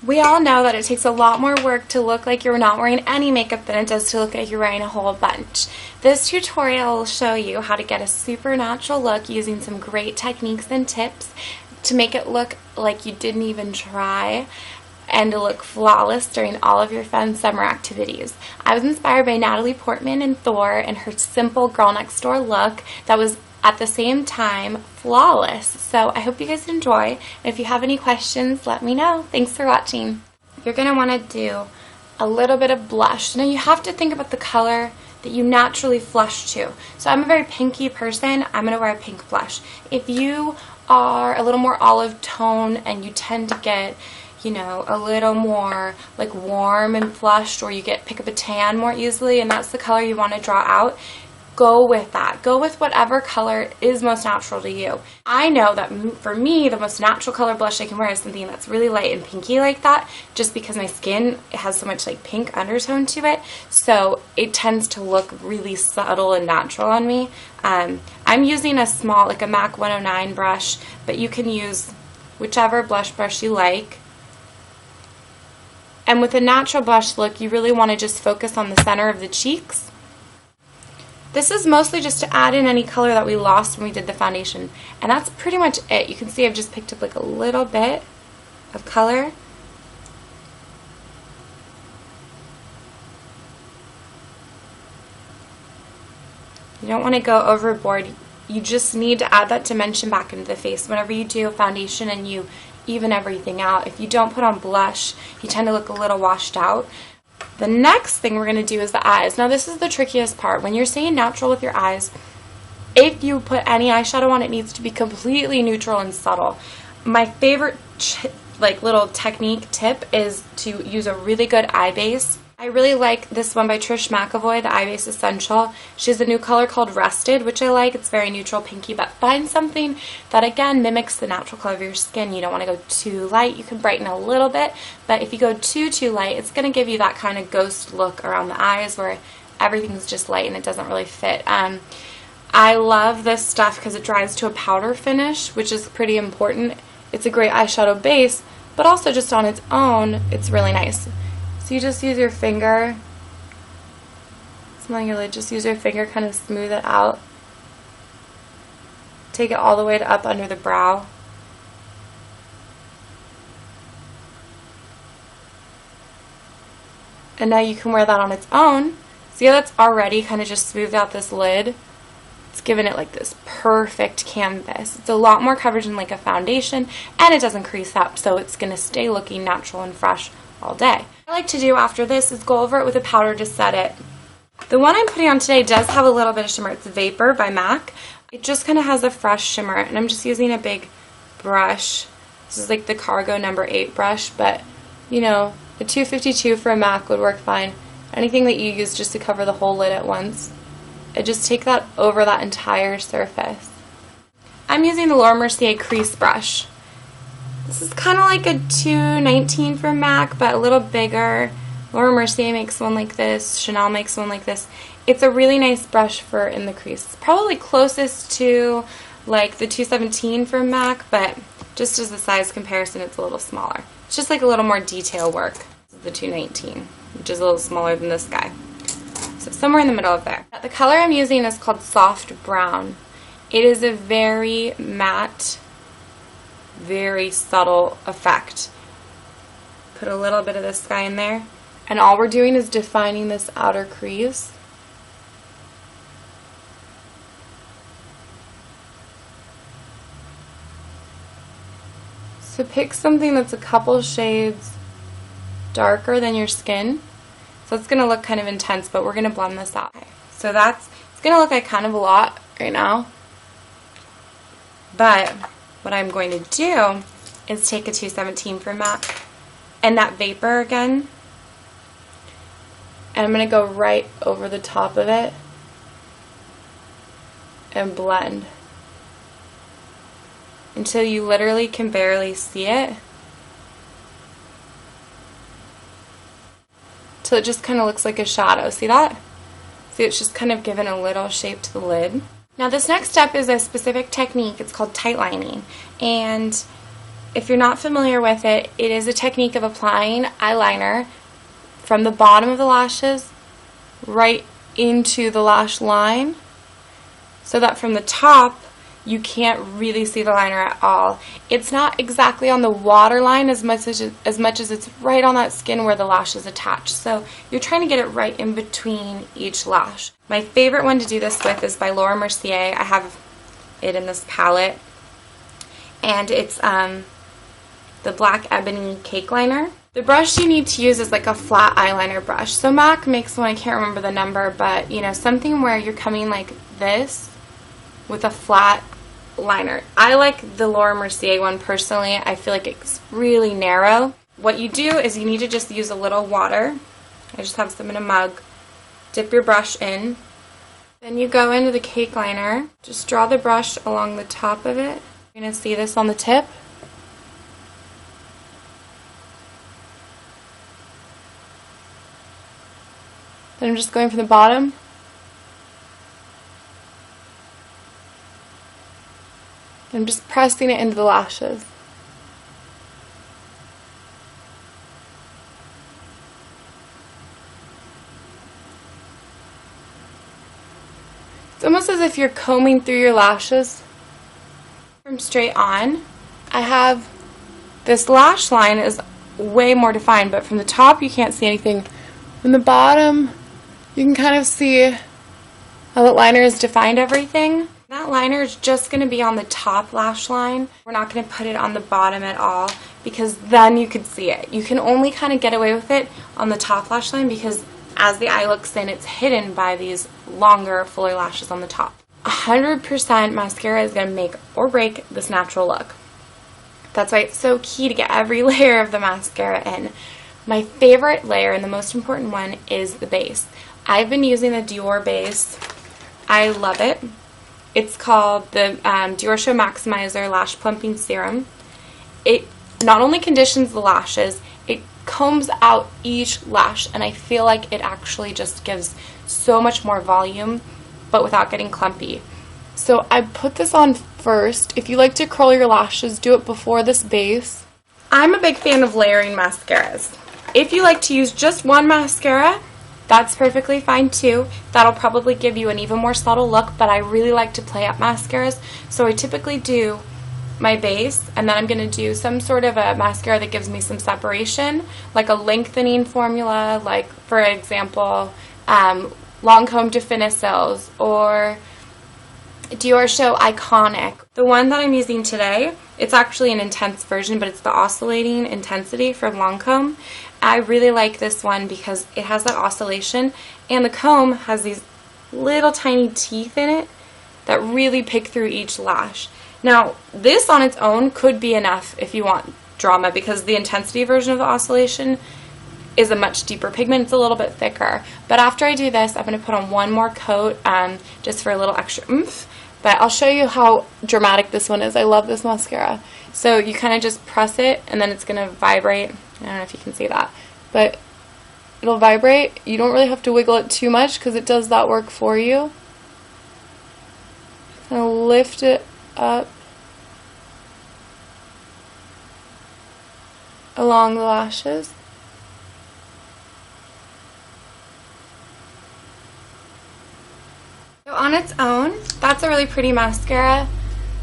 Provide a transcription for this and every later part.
We all know that it takes a lot more work to look like you're not wearing any makeup than it does to look like you're wearing a whole bunch. This tutorial will show you how to get a super natural look using some great techniques and tips to make it look like you didn't even try and to look flawless during all of your fun summer activities. I was inspired by Natalie Portman and Thor and her simple girl next door look that was at the same time flawless. So I hope you guys enjoy, and if you have any questions, let me know. Thanks for watching. You're going to want to do a little bit of blush. Now you have to think about the color that you naturally flush to. So I'm a very pinky person. I'm going to wear a pink blush. If you are a little more olive tone and you tend to get, you know, a little more like warm and flushed, or you pick up a tan more easily and that's the color you want to draw out, go with that. Go with whatever color is most natural to you. I know that for me, the most natural color blush I can wear is something that's really light and pinky like that, just because my skin has so much like pink undertone to it, so it tends to look really subtle and natural on me. I'm using a small, like a MAC 109 brush, but you can use whichever blush brush you like. And with a natural blush look, you really want to just focus on the center of the cheeks. This is mostly just to add in any color that we lost when we did the foundation. And that's pretty much it. You can see I've just picked up like a little bit of color. You don't want to go overboard. You just need to add that dimension back into the face. Whenever you do a foundation and you even everything out, if you don't put on blush, you tend to look a little washed out. The next thing we're going to do is the eyes. Now this is the trickiest part. When you're staying natural with your eyes, if you put any eyeshadow on, it needs to be completely neutral and subtle. My favorite like little technique tip is to use a really good eye base. I really like this one by Trish McAvoy, the Eye Base Essential. She has a new color called Rested, which I like. It's very neutral pinky, but find something that again mimics the natural color of your skin. You don't want to go too light. You can brighten a little bit, but if you go too light, it's going to give you that kind of ghost look around the eyes where everything's just light and it doesn't really fit. I love this stuff because it dries to a powder finish, which is pretty important. It's a great eyeshadow base, but also just on its own, it's really nice. So you just use your finger, smelling your lid, just use your finger, kind of smooth it out. Take it all the way to up under the brow. And now you can wear that on its own. See how that's already kind of just smoothed out this lid? It's given it like this perfect canvas. It's a lot more coverage than like a foundation, and it doesn't crease up, so it's going to stay looking natural and fresh all day. What I like to do after this is go over it with a powder to set it. The one I'm putting on today does have a little bit of shimmer. It's Vapor by MAC. It just kind of has a fresh shimmer, and I'm just using a big brush. This is like the Cargo No. 8 brush, but you know, the 252 for a MAC would work fine. Anything that you use just to cover the whole lid at once. I just take that over that entire surface. I'm using the Laura Mercier crease brush. This is kind of like a 219 from MAC, but a little bigger. Laura Mercier makes one like this. Chanel makes one like this. It's a really nice brush for in the crease. It's probably closest to like the 217 from MAC, but just as a size comparison, it's a little smaller. It's just like a little more detail work. This is the 219, which is a little smaller than this guy. So somewhere in the middle of there. The color I'm using is called Soft Brown. It is a very matte, very subtle effect. Put a little bit of this guy in there, and all we're doing is defining this outer crease. So pick something that's a couple shades darker than your skin. So it's going to look kind of intense, but we're going to blend this out. Okay. So it's going to look like kind of a lot right now, but what I'm going to do is take a 217 from MAC and that Vapor again, and I'm going to go right over the top of it and blend until you literally can barely see it, till it just kind of looks like a shadow. See that? See, it's just kind of given a little shape to the lid. Now this next step is a specific technique. It's called tight lining, and if you're not familiar with it, it is a technique of applying eyeliner from the bottom of the lashes right into the lash line, so that from the top you can't really see the liner at all. It's not exactly on the waterline as much as it's right on that skin where the lash is attached. So you're trying to get it right in between each lash. My favorite one to do this with is by Laura Mercier. I have it in this palette, and it's the Black Ebony Cake Liner. The brush you need to use is like a flat eyeliner brush. So MAC makes one, I can't remember the number, but you know, something where you're coming like this with a flat liner. I like the Laura Mercier one personally. I feel like it's really narrow. What you do is you need to just use a little water. I just have some in a mug. Dip your brush in. Then you go into the cake liner. Just draw the brush along the top of it. You're going to see this on the tip. Then I'm just going from the bottom. I'm just pressing it into the lashes. It's almost as if you're combing through your lashes. From straight on, I have this lash line is way more defined, but from the top you can't see anything. From the bottom, you can kind of see how the liner has defined everything. That liner is just going to be on the top lash line. We're not going to put it on the bottom at all, because then you could see it. You can only kind of get away with it on the top lash line because as the eye looks in, it's hidden by these longer, fuller lashes on the top. 100% mascara is going to make or break this natural look. That's why it's so key to get every layer of the mascara in. My favorite layer and the most important one is the base. I've been using the Dior base. I love it. It's called the Dior Show Maximizer Lash Plumping Serum. It not only conditions the lashes, it combs out each lash, and I feel like it actually just gives so much more volume, but without getting clumpy. So I put this on first. If you like to curl your lashes, do it before this base. I'm a big fan of layering mascaras. If you like to use just one mascara, that's perfectly fine too. That'll probably give you an even more subtle look, but I really like to play up mascaras. So I typically do my base, and then I'm going to do some sort of a mascara that gives me some separation, like a lengthening formula, like for example, Lancome Definicils or Dior Show Iconic. The one that I'm using today, it's actually an intense version, but it's the oscillating intensity from Lancome. I really like this one because it has that oscillation, and the comb has these little tiny teeth in it that really pick through each lash. Now, this on its own could be enough if you want drama, because the intensity version of the oscillation is a much deeper pigment. It's a little bit thicker. But after I do this, I'm going to put on one more coat just for a little extra oomph. But I'll show you how dramatic this one is. I love this mascara. So you kind of just press it, and then it's going to vibrate. I don't know if you can see that, but it'll vibrate. You don't really have to wiggle it too much because it does that work for you. Kind of lift it up along the lashes. So on its own, that's a really pretty mascara.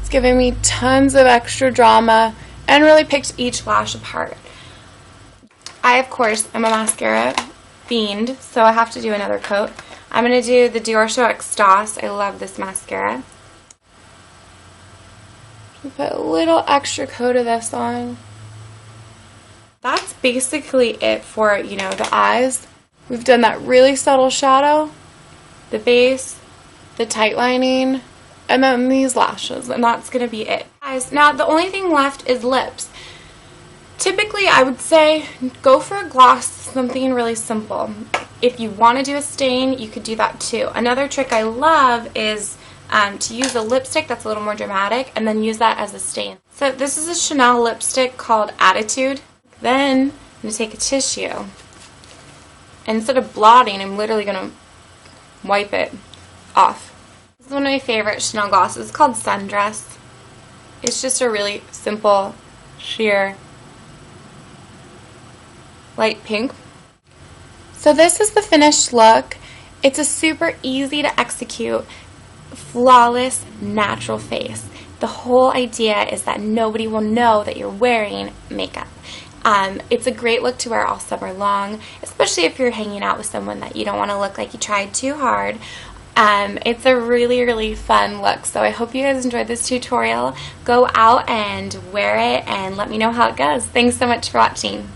It's giving me tons of extra drama and really picked each lash apart. I, of course, am a mascara fiend, so I have to do another coat. I'm going to do the Dior Show Extase. I love this mascara. Put a little extra coat of this on. That's basically it for, you know, the eyes. We've done that really subtle shadow, the base, the tight lining, and then these lashes, and that's going to be it. Guys, now the only thing left is lips. Typically, I would say go for a gloss, something really simple. If you want to do a stain, you could do that too. Another trick I love is to use a lipstick that's a little more dramatic and then use that as a stain. So this is a Chanel lipstick called Attitude. Then I'm going to take a tissue, and instead of blotting, I'm literally going to wipe it off. This is one of my favorite Chanel glosses. It's called Sundress. It's just a really simple sheer light pink. So this is the finished look. It's a super easy to execute, flawless, natural face. The whole idea is that nobody will know that you're wearing makeup. It's a great look to wear all summer long, especially if you're hanging out with someone that you don't want to look like you tried too hard. It's a really, really fun look, so I hope you guys enjoyed this tutorial. Go out and wear it and let me know how it goes. Thanks so much for watching.